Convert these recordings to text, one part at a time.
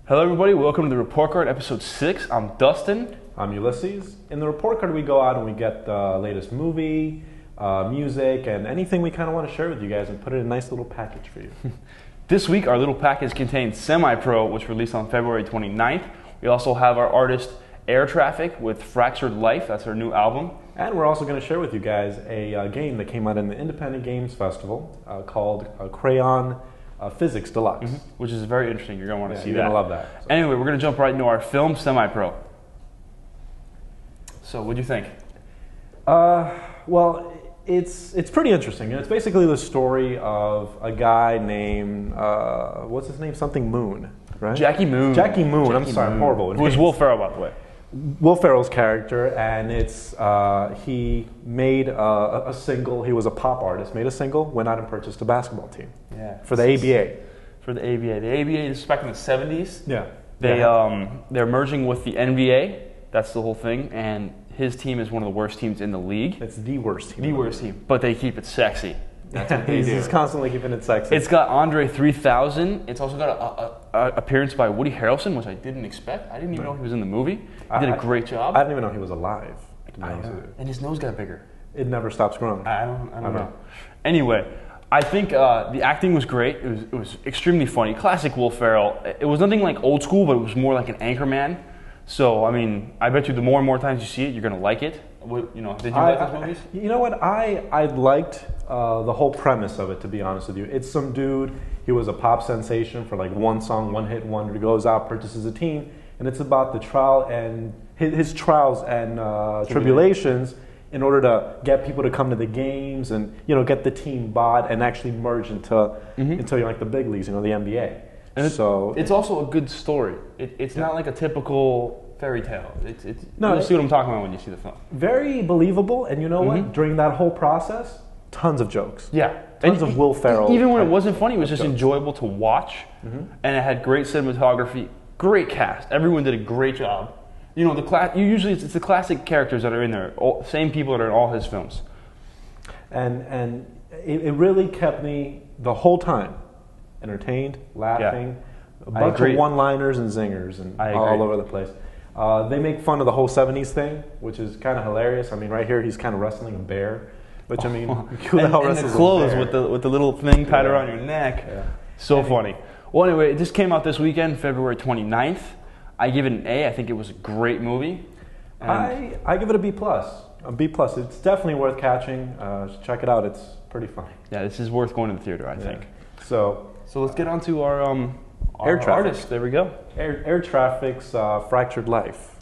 Hello everybody, welcome to the Report Card, episode 6. I'm Dustin. I'm Ulises. In the Report Card we go out and we get the latest movie, music, and anything we kind of want to share with you guys and put it in a nice little package for you. This week our little package contains Semi-Pro, which released on February 29th. We also have our artist Air Traffic with Fractured Life, that's our new album. And we're also going to share with you guys a game that came out in the Independent Games Festival called Crayon Physics Deluxe. Which is very interesting, you're going to want to see that. You're going to love that. So. Anyway, we're going to jump right into our film, Semi-Pro. So, what do you think? Well, it's pretty interesting. It's basically the story of a guy named, what's his name? Something Moon, right? Jackie Moon. Jackie Moon, I'm sorry, I'm horrible. Who is Will Ferrell, by the way. Will Ferrell's character, and it's he made a single. He was a pop artist, made a single, went out and purchased a basketball team. Yeah. For the ABA. For the ABA. The ABA is back in the 70s. Yeah. They're merging with the NBA. That's the whole thing. And his team is one of the worst teams in the league. It's the worst team. The worst team. But they keep it sexy. That's what they do. He's constantly keeping it sexy. It's got Andre 3000. It's also got an appearance by Woody Harrelson, which I didn't expect. I didn't even know he was in the movie. He did a great job. I didn't even know he was alive, to be honest with you. And his nose got bigger. It never stops growing. I don't know. Anyway, I think the acting was great. It was extremely funny. Classic Will Ferrell. It was nothing like old school, but it was more like an Anchorman. So, I mean, I bet you the more and more times you see it, you're going to like it. Did you like those movies? You know what? I liked the whole premise of it, to be honest with you. It's some dude, he was a pop sensation for like one song, one hit wonder, goes out, purchases a team, and it's about the trial and his trials and tribulations in order to get people to come to the games and, get the team bought and actually merge into like the big leagues, the NBA. And it's also a good story. It's not like a typical fairy tale. You'll see what I'm talking about when you see the film. Very believable, and you know what? During that whole process, tons of jokes. Yeah. Tons of Will Ferrell. Even when it wasn't funny, it was just enjoyable to watch. And it had great cinematography, great cast. Everyone did a great job. Usually it's the classic characters that are in there, same people that are in all his films. And it really kept me the whole time entertained, laughing, a bunch of one-liners and zingers and all over the place. They make fun of the whole 70s thing, which is kind of hilarious. I mean, right here he's kind of wrestling a bear, which I mean, who the hell wrestles the clothes a bear? with the little thing tied around your neck. Yeah. So funny. Well, anyway, it just came out this weekend, February 29th. I give it an A. I think it was a great movie. I give it a B+. A B+. It's definitely worth catching. Check it out. It's pretty funny. Yeah, this is worth going to the theater, I think. So let's get on to our Air Traffic. artist. There we go. Air Traffic's Fractured Life.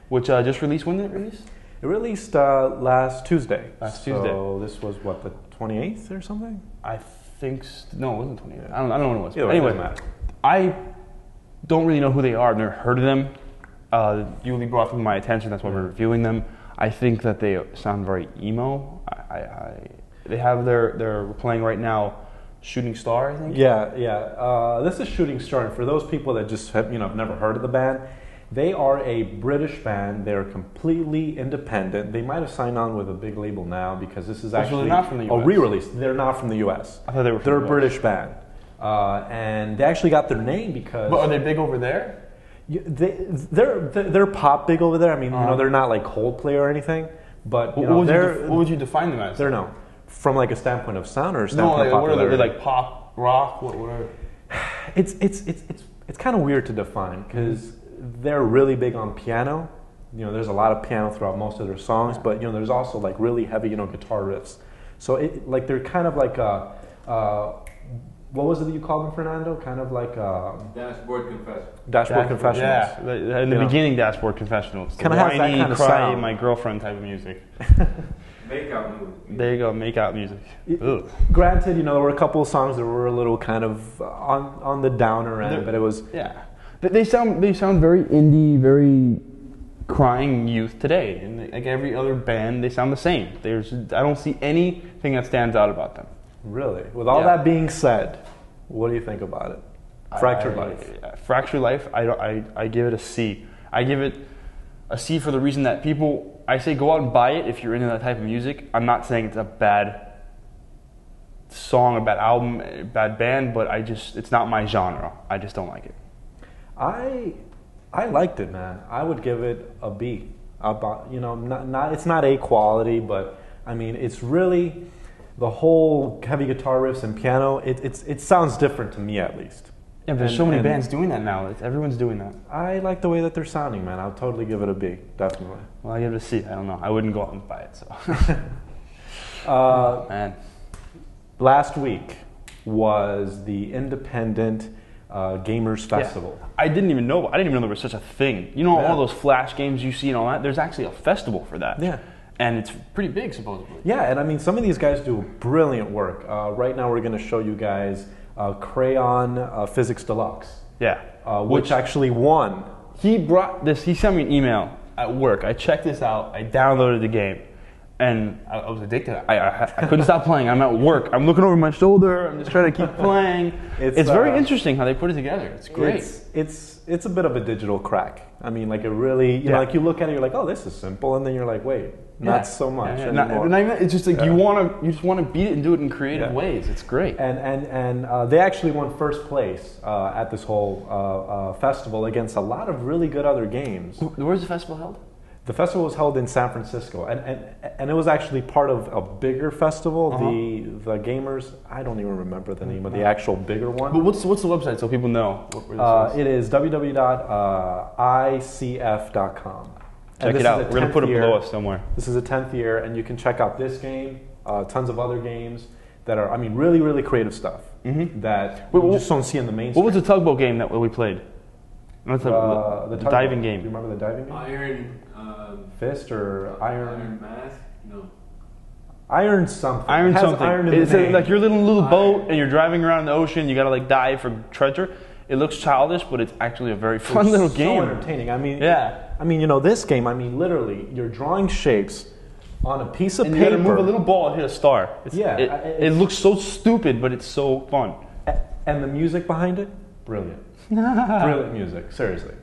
Which just released. When did it release? It released last Tuesday. So this was what, the 28th or something? I think no, it wasn't 28th. I don't know when it was. Yeah, anyway, I don't really know who they are. I've never heard of them. Yuli brought them to my attention. That's why we're reviewing them. I think that they sound very emo. They have they're playing right now. Shooting Star, I think. Yeah. This is Shooting Star, and for those people that just have never heard of the band, they are a British band. They're completely independent. They might have signed on with a big label now because this is actually not from the US. A re-release. They're not from the U.S. I thought they were. They're a British band, and they actually got their name because. But are they big over there? They're pop big over there. I mean, they're not like Coldplay or anything, but what would you define them as? They're no. From like a standpoint of sound or a of standpoint of popularity? What are they? Like pop, rock? What are? It's kind of weird to define because they're really big on piano. There's a lot of piano throughout most of their songs, but there's also like really heavy guitar riffs. So they're kind of like what was it that you called them, Fernando? Kind of like Dashboard Confessionals. Dashboard Confessionals. Yeah, in the beginning, Dashboard Confessionals. Kind of has that kind of cry, sound. My girlfriend type of music. Make-out music. There you go, make-out music. Granted, there were a couple of songs that were a little kind of on the downer end, but it was... Yeah. They sound very indie, very crying youth today. And like every other band, they sound the same. I don't see anything that stands out about them. Really? With all that being said, what do you think about it? Fractured Life. Fractured Life, I give it a C. I give it a C for the reason that I say go out and buy it if you're into that type of music. I'm not saying it's a bad song, a bad album, a bad band, but it's not my genre. I just don't like it. I liked it, man. I would give it a B. About, you know, not it's not A quality, but I mean, it's really the whole heavy guitar riffs and piano. It sounds different to me, at least. Yeah, but there's so many bands doing that now. Everyone's doing that. I like the way that they're sounding, man. I'll totally give it a B, definitely. Well, I give it a C. I don't know. I wouldn't go out and buy it. So, man. Last week was the Independent Gamers Festival. Yeah. I didn't even know there was such a thing. You know, all those flash games you see and all that. There's actually a festival for that. Yeah. And it's pretty big, supposedly. Yeah, and I mean, some of these guys do brilliant work. Right now, we're going to show you guys Crayon Physics Deluxe. Yeah. Which actually won. He brought this. He sent me an email at work. I checked this out. I downloaded the game, and I was addicted. I couldn't stop playing. I'm at work. I'm looking over my shoulder. I'm just trying to keep playing. It's very interesting how they put it together. It's great. It's a bit of a digital crack. I mean, like it really, you know, like you look at it, you're like, oh, this is simple, and then you're like, wait, not so much anymore. It's just like you just want to beat it and do it in creative ways. It's great. And they actually won first place at this whole festival against a lot of really good other games. Where's the festival held? The festival was held in San Francisco, and it was actually part of a bigger festival. The gamers, I don't even remember the name of the actual bigger one. But what's the website so people know? It is www.icf.com. Check it out. We're going to put it below us somewhere. This is the 10th year, and you can check out this game, tons of other games that are, I mean, really, really creative stuff that you just don't see in the mainstream. What was the tugboat game that we played? What's the diving game? Do you remember the diving game? Iron Fist or Iron Mask? No. Iron something. Iron something. It's like your little boat, and you're driving around the ocean. You gotta like dive for treasure. It looks childish, but it's actually a very fun little game. So entertaining. I mean, you know, this game. I mean, literally, you're drawing shapes on a piece of paper. You gotta move a little ball and hit a star. It looks so stupid, but it's so fun. And the music behind it, brilliant. Brilliant music. Seriously.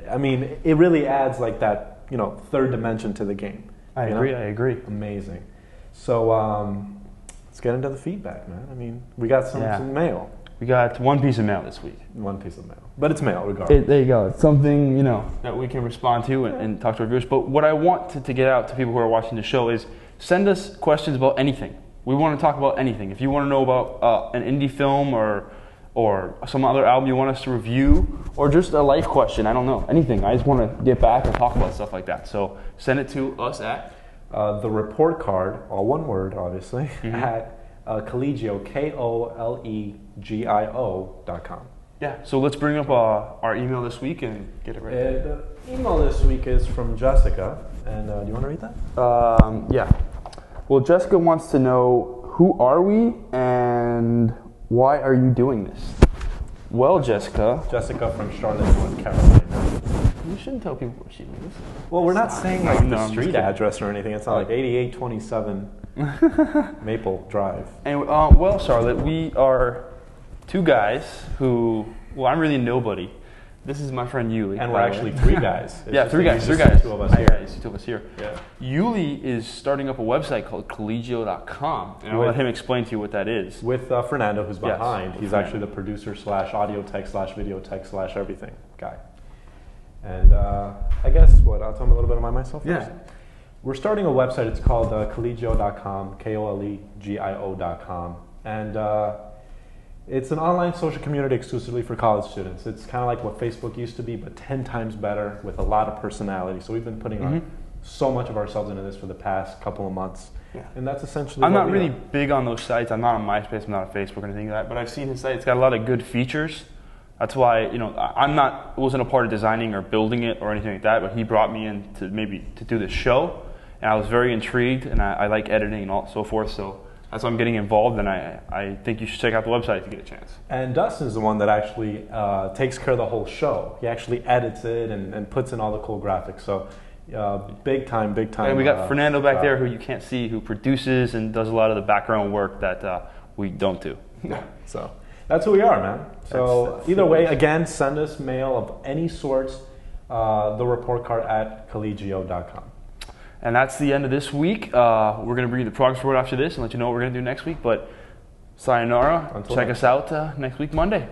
I mean, it really adds like that, you know, third dimension to the game. I agree. Amazing. So let's get into the feedback, man. I mean, we got some mail. We got one piece of mail this week. One piece of mail. But it's mail regardless. There you go. It's something, you know, that we can respond to and talk to our viewers. But what I want to get out to people who are watching the show is send us questions about anything. We want to talk about anything. If you want to know about an indie film or some other album you want us to review, or just a life question, I don't know, anything. I just want to get back and talk about stuff like that. So send it to us at the report card, all one word, obviously, at Collegio, KOLEGIO.com. Yeah, so let's bring up our email this week and get it right there. The email this week is from Jessica, and do you want to read that? Yeah. Well, Jessica wants to know, who are we and why are you doing this? Well, Jessica from Charlotte, North Carolina. You shouldn't tell people where she lives. Well, we're not saying like the street address or anything. It's not like 8827 Maple Drive. Anyway, well, Charlotte, we are two guys who, well, I'm really nobody. This is my friend Uli. And we're actually three guys. Three guys. Two of us here. Two of us here. Yeah. Uli is starting up a website called Collegio.com. And I'll let him explain to you what that is. With Fernando, who's behind. Yes, he's actually the producer / audio tech / video tech / everything guy. And I guess I'll tell him a little bit about myself first. Yeah. We're starting a website. It's called Collegio.com, KOLEGIO.com. And it's an online social community exclusively for college students. It's kind of like what Facebook used to be, but 10 times better with a lot of personality. So we've been putting on so much of ourselves into this for the past couple of months. Yeah. And that's essentially I'm not really big on those sites. I'm not on MySpace, I'm not on Facebook or anything like that, but I've seen his site. It's got a lot of good features. That's why, you know, wasn't a part of designing or building it or anything like that, but he brought me in to do this show, and I was very intrigued, and I like editing and so forth, so that's why I'm getting involved, and I think you should check out the website if you get a chance. And Dustin is the one that actually takes care of the whole show. He actually edits it and puts in all the cool graphics. So big time. And we got Fernando back there, who you can't see, who produces and does a lot of the background work that we don't do. So that's who we are, man. So either way, again, send us mail of any sorts, the report card at collegio.com. And that's the end of this week. We're going to bring you the progress report after this and let you know what we're going to do next week. But sayonara. Check us out next week, Monday.